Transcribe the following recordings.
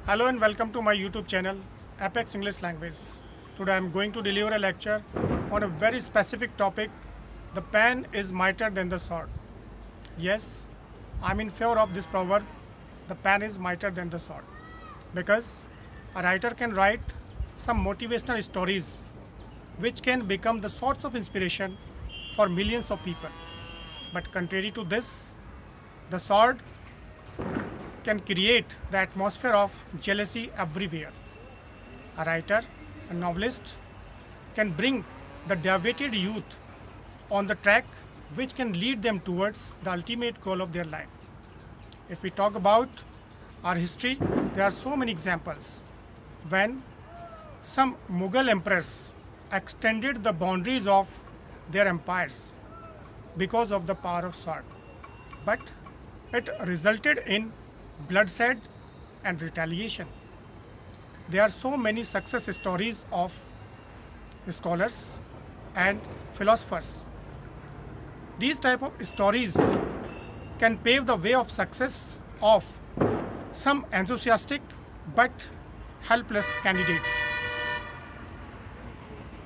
Hello and welcome to my YouTube channel, Apex English Language. Today I am going to deliver a lecture on a very specific topic. The pen is mightier than the sword. Yes, I am in favor of this proverb. The pen is mightier than the sword. Because a writer can write some motivational stories which can become the source of inspiration for millions of people. But contrary to this, the sword can create the atmosphere of jealousy everywhere. A writer, a novelist, can bring the deviated youth on the track which can lead them towards the ultimate goal of their life. If we talk about our history, there are so many examples when some Mughal emperors extended the boundaries of their empires because of the power of sword. But it resulted in bloodshed and retaliation. There are so many success stories of scholars and philosophers. These type of stories can pave the way of success of some enthusiastic but helpless candidates.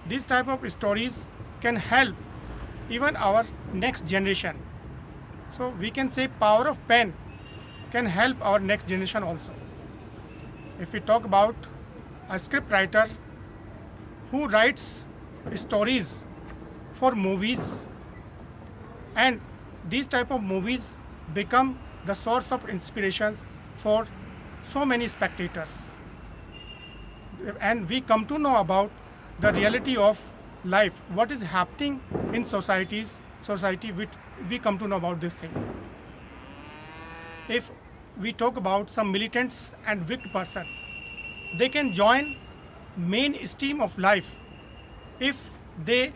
These type of stories can help even our next generation. So we can say power of pen can help our next generation also. If we talk about a script writer who writes stories for movies, and these type of movies become the source of inspirations for so many spectators, and we come to know about the reality of life, what is happening in society which we come to know about this thing. If we talk about some militants and wicked person, they can join mainstream of life if they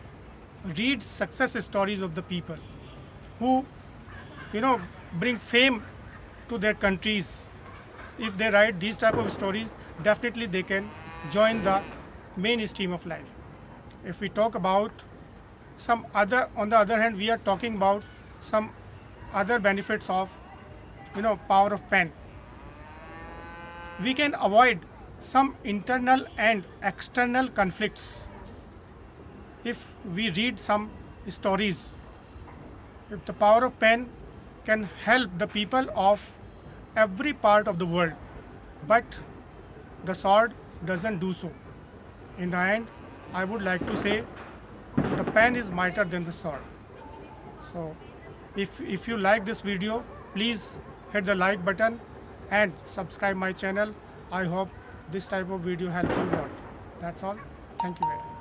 read success stories of the people who bring fame to their countries. If they write these type of stories, definitely they can join the mainstream of life. If we talk about some other, on the other hand, we are talking about some other benefits of power of pen. We can avoid some internal and external conflicts if we read some stories. If the power of pen can help the people of every part of the world, but the sword doesn't do so. In the end, I would like to say the pen is mightier than the sword. So if you like this video, please hit the like button and subscribe my channel. I hope this type of video help you a lot. That's all. Thank you very much.